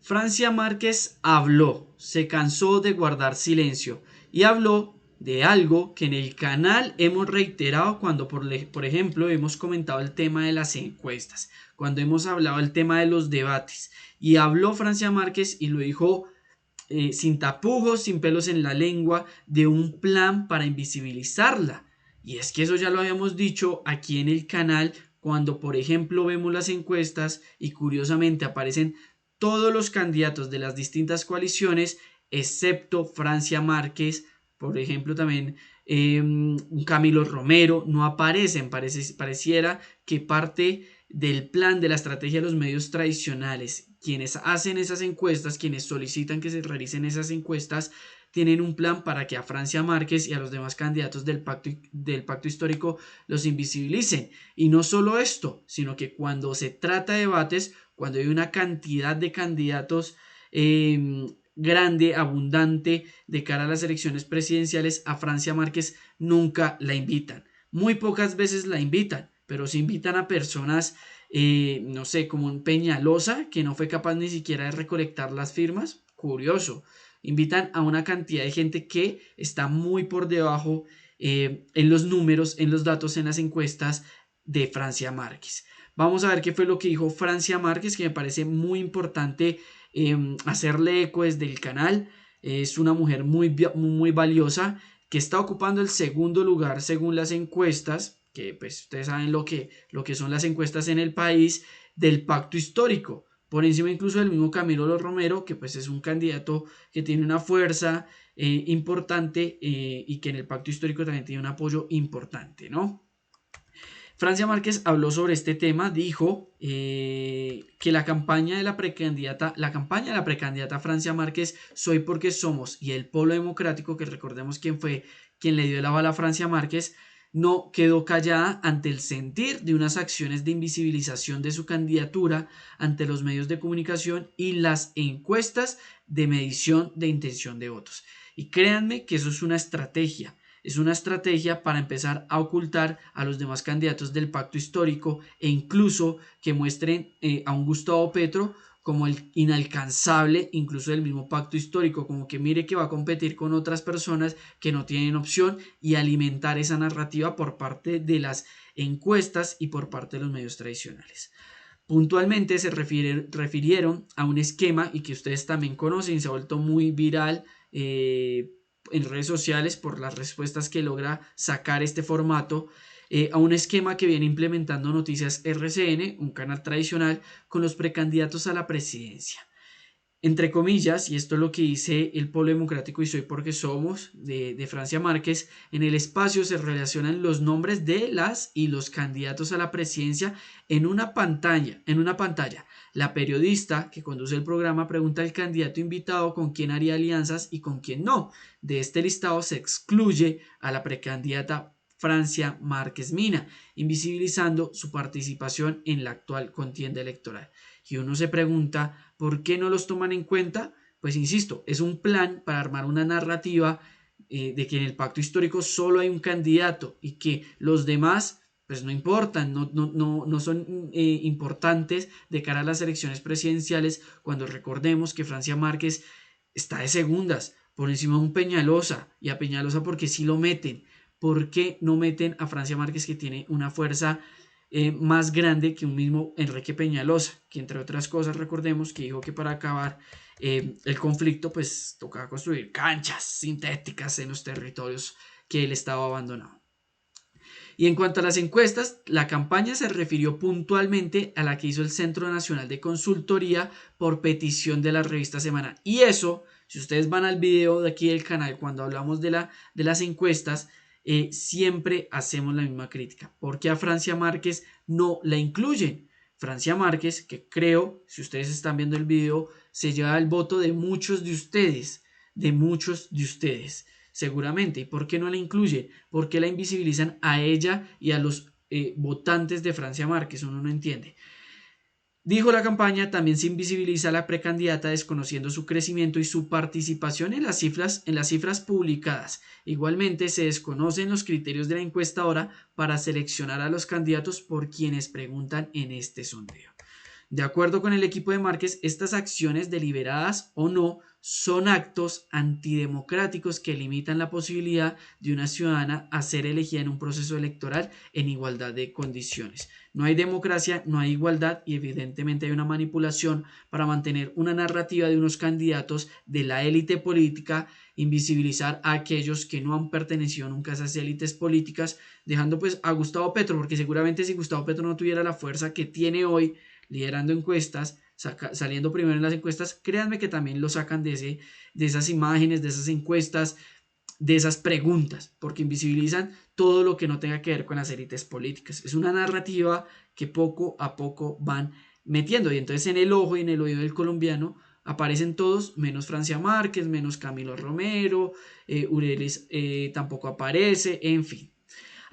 Francia Márquez habló, se cansó de guardar silencio y habló de algo que en el canal hemos reiterado cuando, por ejemplo, hemos comentado el tema de las encuestas, cuando hemos hablado el tema de los debates. Y habló Francia Márquez y lo dijo sin tapujos, sin pelos en la lengua, de un plan para invisibilizarla. Y es que eso ya lo habíamos dicho aquí en el canal cuando, por ejemplo, vemos las encuestas y curiosamente aparecen todos los candidatos de las distintas coaliciones, excepto Francia Márquez, por ejemplo, también Camilo Romero, no aparecen. Pareciera que parte del plan de la estrategia de los medios tradicionales, quienes hacen esas encuestas, quienes solicitan que se realicen esas encuestas, tienen un plan para que a Francia Márquez y a los demás candidatos del pacto histórico los invisibilicen. Y no solo esto, sino que cuando se trata de debates, cuando hay una cantidad de candidatos grande, abundante, de cara a las elecciones presidenciales, a Francia Márquez nunca la invitan. Muy pocas veces la invitan, pero se invitan a personas, no sé, como un Peñalosa, que no fue capaz ni siquiera de recolectar las firmas. Curioso. Invitan a una cantidad de gente que está muy por debajo en los números, en los datos, en las encuestas de Francia Márquez. Vamos a ver qué fue lo que dijo Francia Márquez, que me parece muy importante hacerle eco desde el canal. Es una mujer muy valiosa que está ocupando el segundo lugar según las encuestas, que pues ustedes saben lo que son las encuestas en el país, del pacto histórico, por encima incluso del mismo Camilo Romero, que pues es un candidato que tiene una fuerza importante y que en el pacto histórico también tiene un apoyo importante, ¿no? Francia Márquez habló sobre este tema, dijo que la campaña de la precandidata Francia Márquez, Soy porque somos, y el Polo Democrático, que recordemos quién fue quien le dio el aval a Francia Márquez, no quedó callada ante el sentir de unas acciones de invisibilización de su candidatura ante los medios de comunicación y las encuestas de medición de intención de votos. Y créanme que eso es una estrategia para empezar a ocultar a los demás candidatos del pacto histórico e incluso que muestren a un Gustavo Petro como el inalcanzable, incluso del mismo pacto histórico, como que mire que va a competir con otras personas que no tienen opción y alimentar esa narrativa por parte de las encuestas y por parte de los medios tradicionales. Puntualmente se refirieron a un esquema y que ustedes también conocen, se ha vuelto muy viral en redes sociales por las respuestas que logra sacar este formato, a un esquema que viene implementando Noticias RCN, un canal tradicional, con los precandidatos a la presidencia. Entre comillas, y esto es lo que dice el Polo Democrático y Soy porque Somos de Francia Márquez, en el espacio se relacionan los nombres de las y los candidatos a la presidencia en una pantalla. La periodista que conduce el programa pregunta al candidato invitado con quién haría alianzas y con quién no. De este listado se excluye a la precandidata Francia Márquez Mina, invisibilizando su participación en la actual contienda electoral. Y uno se pregunta, ¿por qué no los toman en cuenta? Pues insisto, es un plan para armar una narrativa de que en el pacto histórico solo hay un candidato y que los demás pues no importan, no son importantes de cara a las elecciones presidenciales, cuando recordemos que Francia Márquez está de segundas por encima de un Peñalosa, y a Peñalosa porque sí lo meten. ¿Por qué no meten a Francia Márquez, que tiene una fuerza más grande que un mismo Enrique Peñalosa, que entre otras cosas recordemos que dijo que para acabar el conflicto pues tocaba construir canchas sintéticas en los territorios que él estaba abandonado? Y en cuanto a las encuestas, la campaña se refirió puntualmente a la que hizo el Centro Nacional de Consultoría por petición de la revista Semana. Y eso, si ustedes van al video de aquí del canal, cuando hablamos de las encuestas, siempre hacemos la misma crítica. ¿Por qué a Francia Márquez no la incluyen? Francia Márquez, que creo, si ustedes están viendo el video, se lleva el voto de muchos de muchos de ustedes seguramente. ¿Y por qué no la incluye? ¿Por qué la invisibilizan a ella y a los votantes de Francia Márquez? Uno no entiende. Dijo la campaña, también se invisibiliza a la precandidata desconociendo su crecimiento y su participación en las cifras publicadas. Igualmente se desconocen los criterios de la encuestadora para seleccionar a los candidatos por quienes preguntan en este sondeo. De acuerdo con el equipo de Márquez, estas acciones deliberadas o no son actos antidemocráticos que limitan la posibilidad de una ciudadana a ser elegida en un proceso electoral en igualdad de condiciones. No hay democracia, no hay igualdad y evidentemente hay una manipulación para mantener una narrativa de unos candidatos de la élite política, invisibilizar a aquellos que no han pertenecido nunca a esas élites políticas, dejando pues a Gustavo Petro, porque seguramente si Gustavo Petro no tuviera la fuerza que tiene hoy, liderando encuestas, saliendo primero en las encuestas, créanme que también lo sacan de esas imágenes, de esas encuestas, de esas preguntas, porque invisibilizan todo lo que no tenga que ver con las élites políticas. Es una narrativa que poco a poco van metiendo y entonces en el ojo y en el oído del colombiano aparecen todos, menos Francia Márquez, menos Camilo Romero, Urelis tampoco aparece, en fin.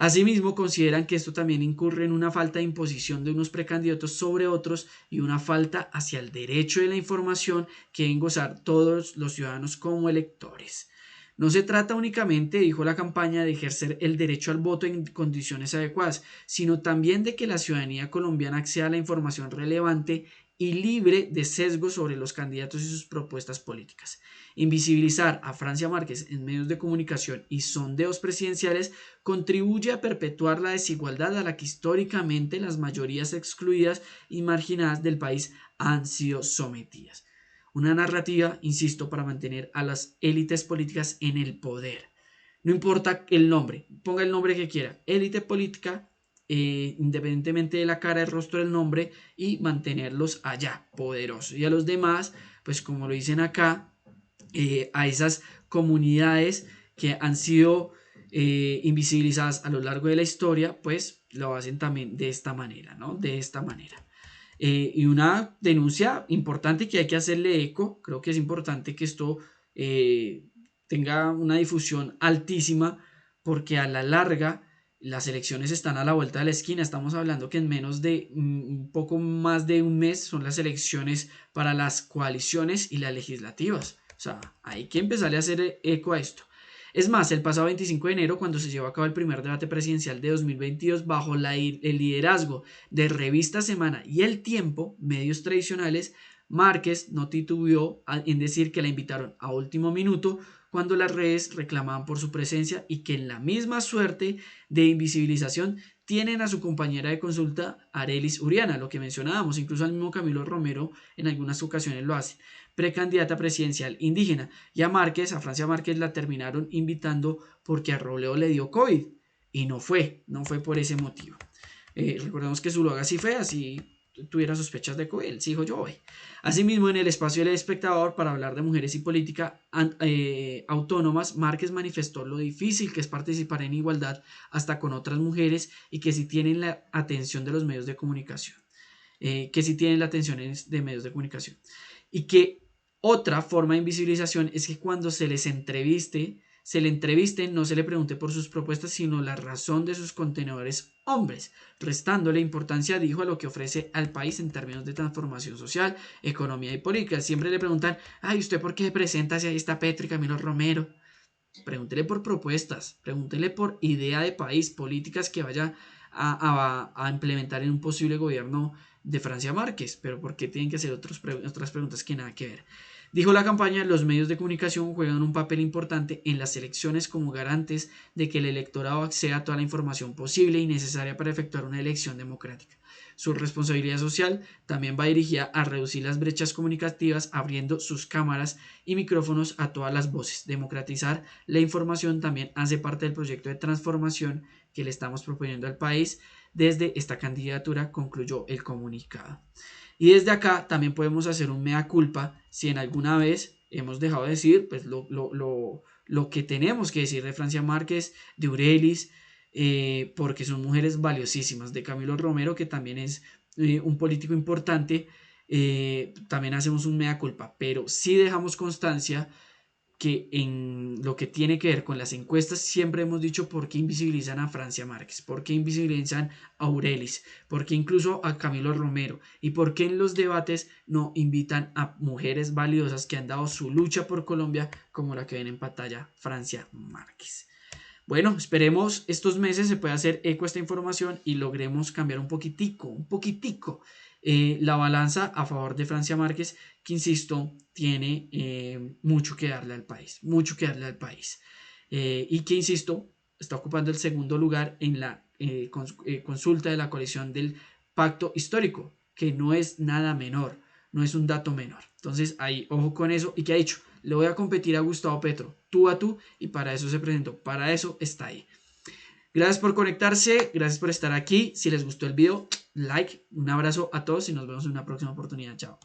Asimismo, consideran que esto también incurre en una falta de imposición de unos precandidatos sobre otros y una falta hacia el derecho de la información que deben gozar todos los ciudadanos como electores. No se trata únicamente, dijo la campaña, de ejercer el derecho al voto en condiciones adecuadas, sino también de que la ciudadanía colombiana acceda a la información relevante y libre de sesgos sobre los candidatos y sus propuestas políticas. Invisibilizar a Francia Márquez en medios de comunicación y sondeos presidenciales contribuye a perpetuar la desigualdad a la que históricamente las mayorías excluidas y marginadas del país han sido sometidas. Una narrativa, insisto, para mantener a las élites políticas en el poder. No importa el nombre, ponga el nombre que quiera, élite política, independientemente de la cara, el rostro del nombre, y mantenerlos allá, poderosos. Y a los demás, pues como lo dicen acá, a esas comunidades que han sido invisibilizadas a lo largo de la historia, pues lo hacen también de esta manera, ¿no? De esta manera. Y una denuncia importante que hay que hacerle eco, creo que es importante que esto tenga una difusión altísima, porque a la larga las elecciones están a la vuelta de la esquina. Estamos hablando que en menos de un poco más de un mes son las elecciones para las coaliciones y las legislativas. O sea, hay que empezar a hacer eco a esto. Es más, el pasado 25 de enero, cuando se llevó a cabo el primer debate presidencial de 2022, bajo el liderazgo de Revista Semana y El Tiempo, medios tradicionales, Márquez no titubeó en decir que la invitaron a último minuto cuando las redes reclamaban por su presencia y que en la misma suerte de invisibilización tienen a su compañera de consulta, Arelis Uriana, lo que mencionábamos, incluso al mismo Camilo Romero en algunas ocasiones lo hace, precandidata presidencial indígena, y a Márquez, a Francia Márquez la terminaron invitando porque a Robledo le dio COVID y no fue por ese motivo. Recordemos que Zuluaga sí fue, así tuviera sospechas de COVID, él sí dijo yo voy. Asimismo, en el espacio del espectador para hablar de mujeres y política autónomas, Márquez manifestó lo difícil que es participar en igualdad hasta con otras mujeres y que si tienen la atención de los medios de comunicación. Que sí tienen la atención de medios de comunicación. Y que otra forma de invisibilización es que cuando se les entreviste, no se le pregunte por sus propuestas, sino la razón de sus contenedores hombres, restándole importancia, dijo, a lo que ofrece al país en términos de transformación social, economía y política. Siempre le preguntan, ay, ¿usted por qué se presenta si ahí está Petro y Camilo Romero? Pregúntele por propuestas, pregúntele por idea de país, políticas que vaya a implementar en un posible gobierno de Francia Márquez, pero ¿por qué tienen que hacer otras preguntas que nada que ver? Dijo la campaña, los medios de comunicación juegan un papel importante en las elecciones como garantes de que el electorado acceda a toda la información posible y necesaria para efectuar una elección democrática. Su responsabilidad social también va dirigida a reducir las brechas comunicativas abriendo sus cámaras y micrófonos a todas las voces. Democratizar la información también hace parte del proyecto de transformación que le estamos proponiendo al país desde esta candidatura, concluyó el comunicado. Y desde acá también podemos hacer un mea culpa si en alguna vez hemos dejado de decir pues, lo que tenemos que decir de Francia Márquez, de Urelis, porque son mujeres valiosísimas, de Camilo Romero, que también es un político importante, también hacemos un mea culpa, pero sí dejamos constancia que en lo que tiene que ver con las encuestas siempre hemos dicho por qué invisibilizan a Francia Márquez, por qué invisibilizan a Aurelis, por qué incluso a Camilo Romero y por qué en los debates no invitan a mujeres valiosas que han dado su lucha por Colombia como la que ven en pantalla, Francia Márquez. Bueno, esperemos estos meses se pueda hacer eco a esta información y logremos cambiar un poquitico La balanza a favor de Francia Márquez, que insisto, tiene mucho que darle al país, mucho que darle al país. Y que, insisto, está ocupando el segundo lugar en la consulta de la coalición del pacto histórico, que no es nada menor, no es un dato menor. Entonces, ahí, ojo con eso. ¿Y qué ha dicho? Le voy a competir a Gustavo Petro, tú a tú, y para eso se presentó, para eso está ahí. Gracias por conectarse, gracias por estar aquí. Si les gustó el video, like, un abrazo a todos y nos vemos en una próxima oportunidad. Chao.